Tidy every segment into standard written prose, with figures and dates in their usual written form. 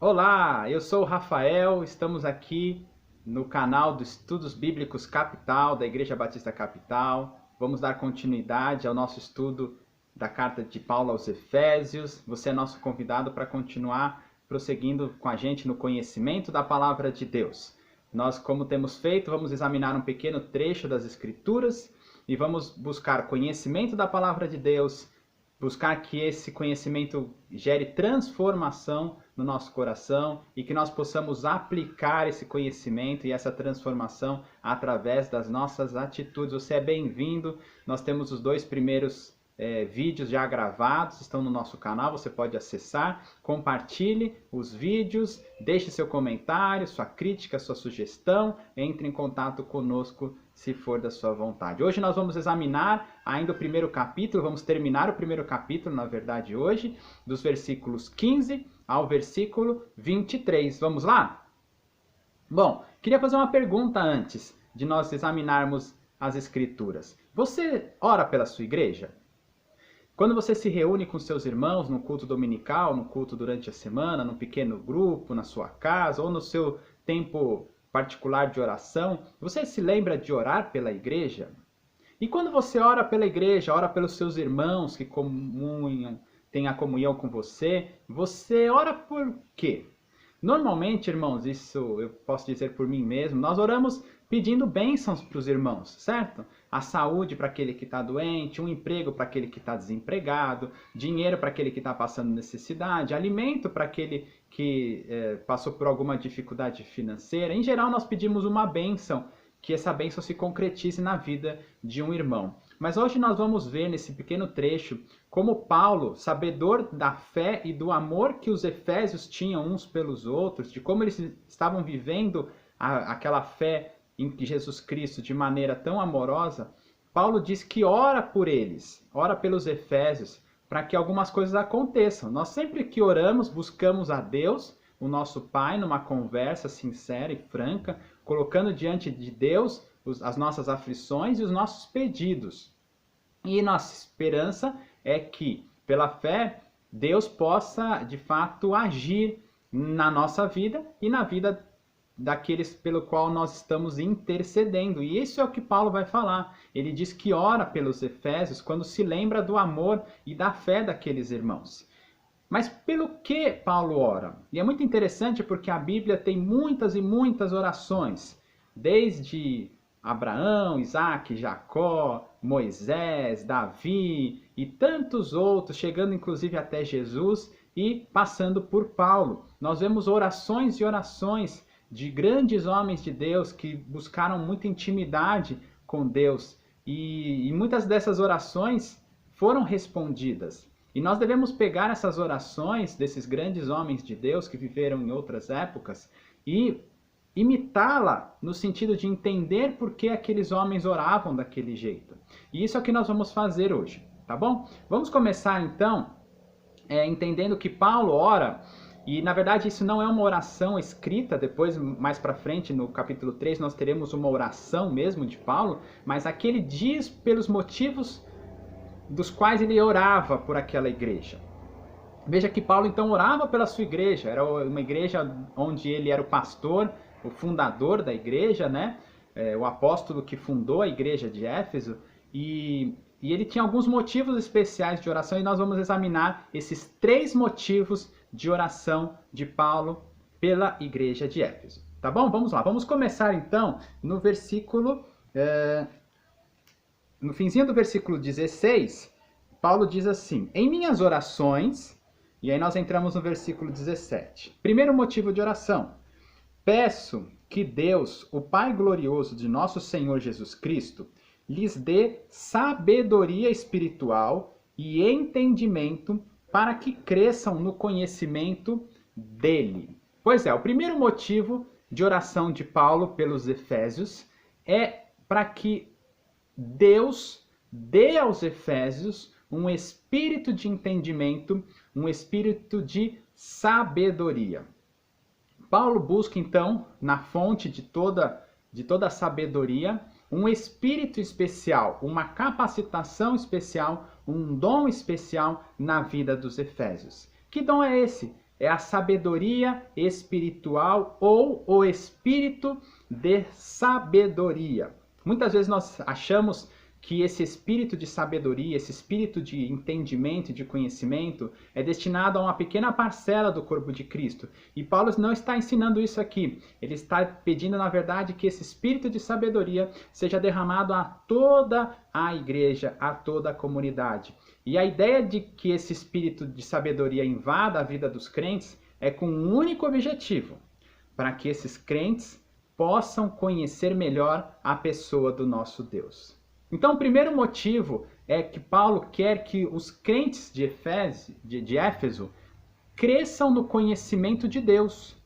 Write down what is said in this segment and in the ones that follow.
Olá, eu sou o Rafael, estamos aqui no canal do Estudos Bíblicos Capital, da Igreja Batista Capital. Vamos dar continuidade ao nosso estudo da carta de Paulo aos Efésios. Você é nosso convidado para continuar prosseguindo com a gente no conhecimento da Palavra de Deus. Nós, como temos feito, vamos examinar um pequeno trecho das Escrituras e vamos buscar conhecimento da Palavra de Deus, buscar que esse conhecimento gere transformação no nosso coração e que nós possamos aplicar esse conhecimento e essa transformação através das nossas atitudes. Você é bem-vindo. Nós temos os dois primeiros vídeos já gravados, estão no nosso canal, você pode acessar, compartilhe os vídeos, deixe seu comentário, sua crítica, sua sugestão, entre em contato conosco se for da sua vontade. Hoje nós vamos examinar ainda o primeiro capítulo, vamos terminar o primeiro capítulo, na verdade, hoje, dos versículos 15 ao versículo 23. Vamos lá? Bom, queria fazer uma pergunta antes de nós examinarmos as Escrituras. Você ora pela sua igreja? Quando você se reúne com seus irmãos no culto dominical, no culto durante a semana, num pequeno grupo, na sua casa ou no seu tempo particular de oração, você se lembra de orar pela igreja? E quando você ora pela igreja, ora pelos seus irmãos que comunham, têm a comunhão com você, você ora por quê? Normalmente, irmãos, isso eu posso dizer por mim mesmo, nós oramos pedindo bênçãos para os irmãos, certo? A saúde para aquele que está doente, um emprego para aquele que está desempregado, dinheiro para aquele que está passando necessidade, alimento para aquele que passou por alguma dificuldade financeira. Em geral, nós pedimos uma bênção, que essa bênção se concretize na vida de um irmão. Mas hoje nós vamos ver nesse pequeno trecho como Paulo, sabedor da fé e do amor que os efésios tinham uns pelos outros, de como eles estavam vivendo aquela fé em Jesus Cristo de maneira tão amorosa, Paulo diz que ora por eles, ora pelos efésios, para que algumas coisas aconteçam. Nós sempre que oramos, buscamos a Deus, o nosso Pai, numa conversa sincera e franca, colocando diante de Deus as nossas aflições e os nossos pedidos. E nossa esperança é que, pela fé, Deus possa, de fato, agir na nossa vida e na vida daqueles pelo qual nós estamos intercedendo. E isso é o que Paulo vai falar. Ele diz que ora pelos efésios quando se lembra do amor e da fé daqueles irmãos. Mas pelo que Paulo ora? E é muito interessante porque a Bíblia tem muitas e muitas orações, desde Abraão, Isaac, Jacó, Moisés, Davi e tantos outros, chegando inclusive até Jesus e passando por Paulo. Nós vemos orações e orações de grandes homens de Deus que buscaram muita intimidade com Deus e muitas dessas orações foram respondidas. E nós devemos pegar essas orações desses grandes homens de Deus que viveram em outras épocas e imitá-la no sentido de entender por que aqueles homens oravam daquele jeito. E isso é o que nós vamos fazer hoje, tá bom? Vamos começar então entendendo que Paulo ora. E, na verdade, isso não é uma oração escrita, depois, mais para frente, no capítulo 3, nós teremos uma oração mesmo de Paulo, mas aqui ele diz pelos motivos dos quais ele orava por aquela igreja. Veja que Paulo, então, orava pela sua igreja, era uma igreja onde ele era o pastor, o fundador da igreja, né? O apóstolo que fundou a igreja de Éfeso, e ele tinha alguns motivos especiais de oração, e nós vamos examinar esses 3 motivos de oração de Paulo pela igreja de Éfeso. Tá bom? Vamos lá. Vamos começar então no versículo... no finzinho do versículo 16, Paulo diz assim: em minhas orações... E aí nós entramos no versículo 17. Primeiro motivo de oração. Peço que Deus, o Pai glorioso de nosso Senhor Jesus Cristo, lhes dê sabedoria espiritual e entendimento para que cresçam no conhecimento dele. Pois é, o primeiro motivo de oração de Paulo pelos Efésios é para que Deus dê aos Efésios um espírito de entendimento, um espírito de sabedoria. Paulo busca então, na fonte de toda a sabedoria, um espírito especial, uma capacitação especial, um dom especial na vida dos Efésios. Que dom é esse? é a sabedoria espiritual ou o espírito de sabedoria. Muitas vezes nós achamos que esse espírito de sabedoria, esse espírito de entendimento e de conhecimento é destinado a uma pequena parcela do corpo de Cristo. E Paulo não está ensinando isso aqui. Ele está pedindo, na verdade, que esse espírito de sabedoria seja derramado a toda a igreja, a toda a comunidade. E a ideia de que esse espírito de sabedoria invada a vida dos crentes é com um único objetivo: para que esses crentes possam conhecer melhor a pessoa do nosso Deus. Então, o primeiro motivo é que Paulo quer que os crentes de Éfeso cresçam no conhecimento de Deus.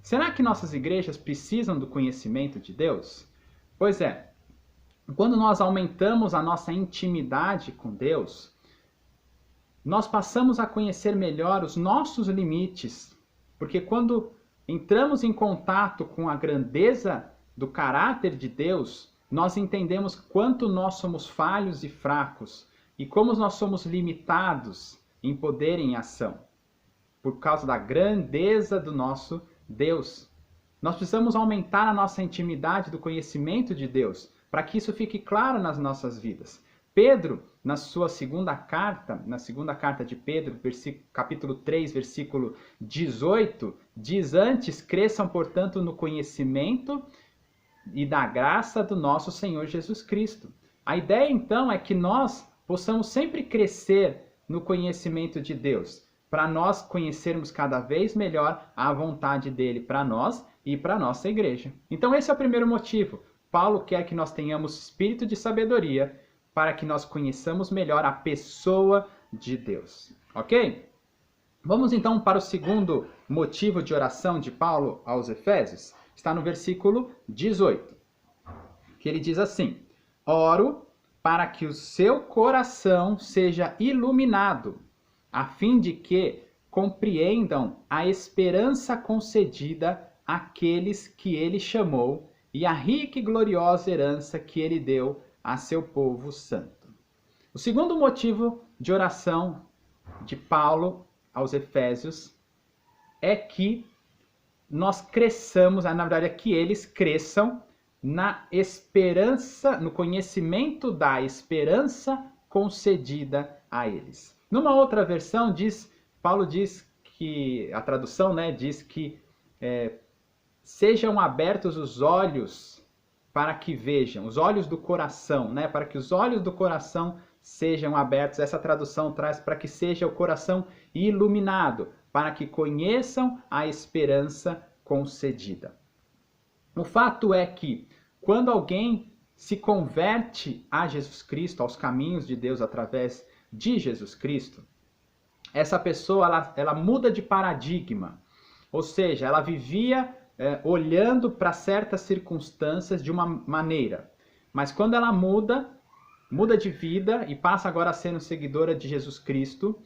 Será que nossas igrejas precisam do conhecimento de Deus? Pois é, quando nós aumentamos a nossa intimidade com Deus, nós passamos a conhecer melhor os nossos limites, porque quando entramos em contato com a grandeza do caráter de Deus, nós entendemos quanto nós somos falhos e fracos e como nós somos limitados em poder e em ação, por causa da grandeza do nosso Deus. Nós precisamos aumentar a nossa intimidade do conhecimento de Deus, para que isso fique claro nas nossas vidas. Pedro, na segunda carta de Pedro, capítulo 3, versículo 18, diz: antes cresçam, portanto, no conhecimento e da graça do nosso Senhor Jesus Cristo. A ideia, então, é que nós possamos sempre crescer no conhecimento de Deus, para nós conhecermos cada vez melhor a vontade dele para nós e para a nossa igreja. Então esse é o primeiro motivo. Paulo quer que nós tenhamos espírito de sabedoria para que nós conheçamos melhor a pessoa de Deus. Ok? Vamos então para o segundo motivo de oração de Paulo aos Efésios. Está no versículo 18, que ele diz assim: oro para que o seu coração seja iluminado, a fim de que compreendam a esperança concedida àqueles que ele chamou e a rica e gloriosa herança que ele deu a seu povo santo. O segundo motivo de oração de Paulo aos Efésios é que nós cresçamos, na verdade é que eles cresçam na esperança, no conhecimento da esperança concedida a eles. Numa outra versão, Paulo diz que, a tradução, diz que sejam abertos os olhos para que vejam, os olhos do coração, para que os olhos do coração sejam abertos. Essa tradução traz para que seja o coração iluminado, para que conheçam a esperança concedida. O fato é que, quando alguém se converte a Jesus Cristo, aos caminhos de Deus através de Jesus Cristo, essa pessoa ela muda de paradigma. Ou seja, ela vivia olhando para certas circunstâncias de uma maneira. Mas quando ela muda de vida e passa agora a ser uma seguidora de Jesus Cristo,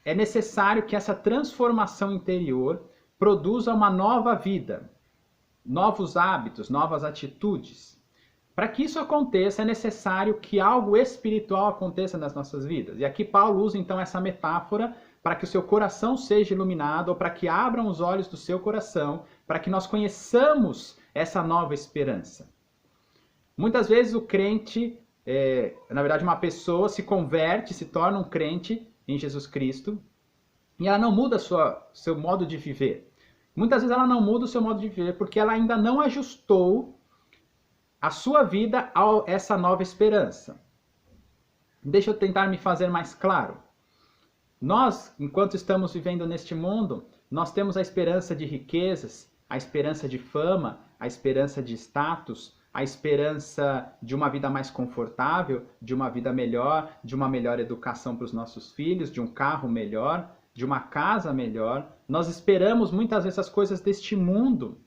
é necessário que essa transformação interior produza uma nova vida, novos hábitos, novas atitudes. Para que isso aconteça, é necessário que algo espiritual aconteça nas nossas vidas. E aqui Paulo usa então essa metáfora para que o seu coração seja iluminado, ou para que abram os olhos do seu coração, para que nós conheçamos essa nova esperança. Muitas vezes o crente, na verdade uma pessoa se converte, se torna um crente em Jesus Cristo, e ela não muda seu modo de viver. Muitas vezes ela não muda o seu modo de viver porque ela ainda não ajustou a sua vida a essa nova esperança. Deixa eu tentar me fazer mais claro. Nós, enquanto estamos vivendo neste mundo, nós temos a esperança de riquezas, a esperança de fama, a esperança de status, a esperança de uma vida mais confortável, de uma vida melhor, de uma melhor educação para os nossos filhos, de um carro melhor, de uma casa melhor. Nós esperamos muitas vezes as coisas deste mundo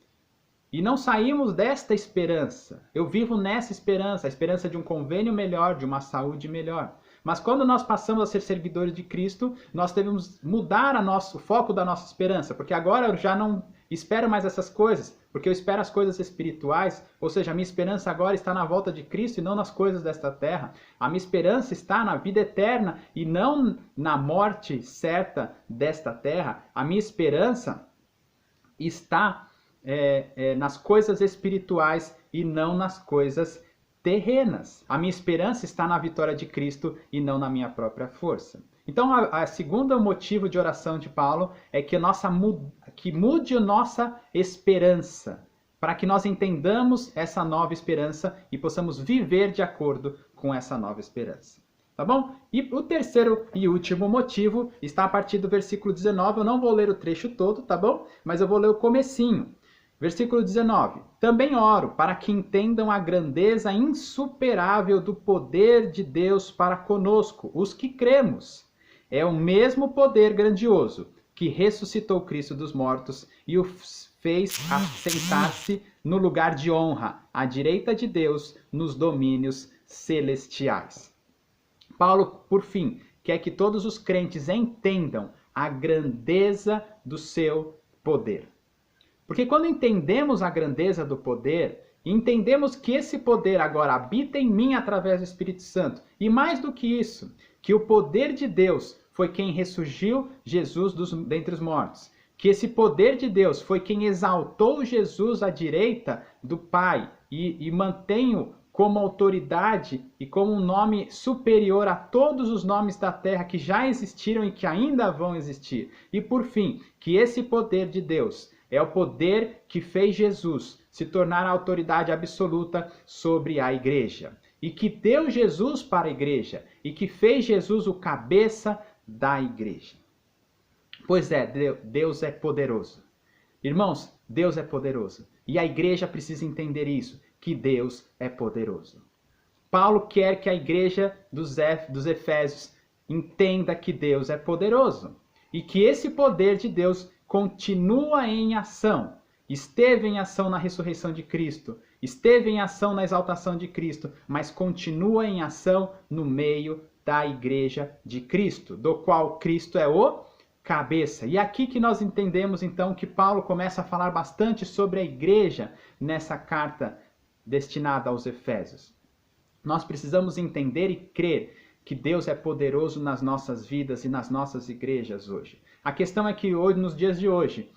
e não saímos desta esperança. Eu vivo nessa esperança, a esperança de um convênio melhor, de uma saúde melhor. Mas quando nós passamos a ser servidores de Cristo, nós devemos mudar o foco da nossa esperança, porque agora eu já não espero mais essas coisas, porque eu espero as coisas espirituais, ou seja, a minha esperança agora está na volta de Cristo e não nas coisas desta terra. A minha esperança está na vida eterna e não na morte certa desta terra. A minha esperança está nas coisas espirituais e não nas coisas terrenas. A minha esperança está na vitória de Cristo e não na minha própria força. Então, a segundo motivo de oração de Paulo é que mude a nossa esperança, para que nós entendamos essa nova esperança e possamos viver de acordo com essa nova esperança. Tá bom? E o terceiro e último motivo está a partir do versículo 19. Eu não vou ler o trecho todo, tá bom? Mas eu vou ler o comecinho. Versículo 19. Também oro para que entendam a grandeza insuperável do poder de Deus para conosco, os que cremos. É o mesmo poder grandioso que ressuscitou Cristo dos mortos e o fez assentar-se no lugar de honra, à direita de Deus, nos domínios celestiais. Paulo, por fim, quer que todos os crentes entendam a grandeza do seu poder. Porque quando entendemos a grandeza do poder, entendemos que esse poder agora habita em mim através do Espírito Santo. E mais do que isso, que o poder de Deus foi quem ressurgiu Jesus dentre os mortos. Que esse poder de Deus foi quem exaltou Jesus à direita do Pai e mantém-o como autoridade e como um nome superior a todos os nomes da terra que já existiram e que ainda vão existir. E por fim, que esse poder de Deus é o poder que fez Jesus se tornar a autoridade absoluta sobre a igreja. E que deu Jesus para a igreja. E que fez Jesus o cabeça da igreja. Pois é, Deus é poderoso. Irmãos, Deus é poderoso. E a igreja precisa entender isso, que Deus é poderoso. Paulo quer que a igreja dos Efésios entenda que Deus é poderoso. E que esse poder de Deus continua em ação. Esteve em ação na ressurreição de Cristo, esteve em ação na exaltação de Cristo, mas continua em ação no meio da igreja de Cristo, do qual Cristo é o cabeça. E aqui que nós entendemos então que Paulo começa a falar bastante sobre a igreja nessa carta destinada aos Efésios. Nós precisamos entender e crer que Deus é poderoso nas nossas vidas e nas nossas igrejas hoje. A questão é que hoje, nos dias de hoje,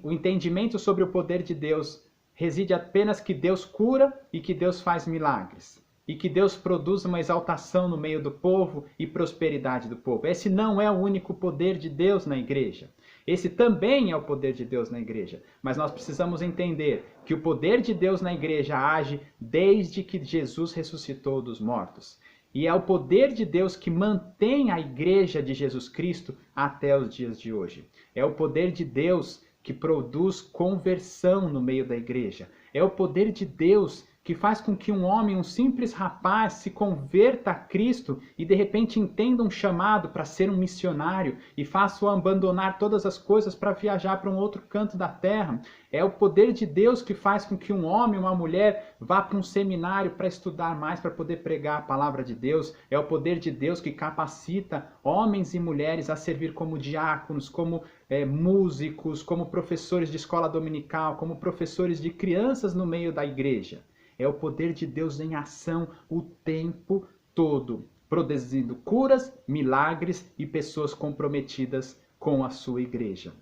o entendimento sobre o poder de Deus reside apenas que Deus cura e que Deus faz milagres. E que Deus produz uma exaltação no meio do povo e prosperidade do povo. Esse não é o único poder de Deus na igreja. Esse também é o poder de Deus na igreja. Mas nós precisamos entender que o poder de Deus na igreja age desde que Jesus ressuscitou dos mortos. E é o poder de Deus que mantém a igreja de Jesus Cristo até os dias de hoje. É o poder de Deus que produz conversão no meio da igreja. É o poder de Deus que faz com que um homem, um simples rapaz, se converta a Cristo e de repente entenda um chamado para ser um missionário e faça-o abandonar todas as coisas para viajar para um outro canto da terra. É o poder de Deus que faz com que um homem, uma mulher, vá para um seminário para estudar mais, para poder pregar a palavra de Deus. É o poder de Deus que capacita homens e mulheres a servir como diáconos, como músicos, como professores de escola dominical, como professores de crianças no meio da igreja. É o poder de Deus em ação o tempo todo, produzindo curas, milagres e pessoas comprometidas com a sua igreja.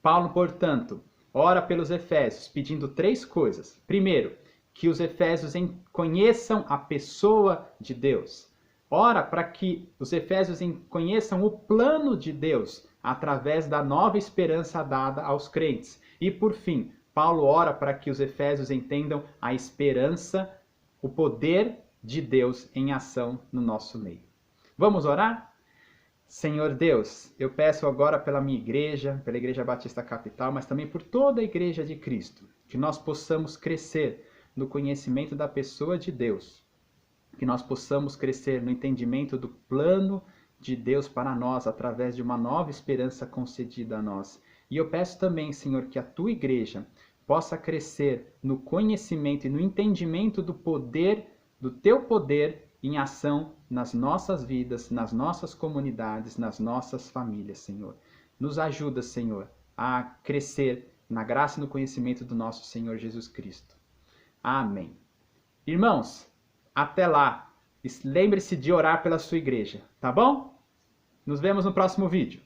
Paulo, portanto, ora pelos Efésios, pedindo 3 coisas. Primeiro, que os Efésios conheçam a pessoa de Deus. Ora para que os Efésios conheçam o plano de Deus através da nova esperança dada aos crentes. E, por fim, Paulo ora para que os Efésios entendam a esperança, o poder de Deus em ação no nosso meio. Vamos orar? Senhor Deus, eu peço agora pela minha igreja, pela Igreja Batista Capital, mas também por toda a Igreja de Cristo, que nós possamos crescer no conhecimento da pessoa de Deus, que nós possamos crescer no entendimento do plano de Deus para nós, através de uma nova esperança concedida a nós. E eu peço também, Senhor, que a tua igreja possa crescer no conhecimento e no entendimento do poder, do teu poder em ação nas nossas vidas, nas nossas comunidades, nas nossas famílias, Senhor. Nos ajuda, Senhor, a crescer na graça e no conhecimento do nosso Senhor Jesus Cristo. Amém. Irmãos, até lá. Lembre-se de orar pela sua igreja, tá bom? Nos vemos no próximo vídeo.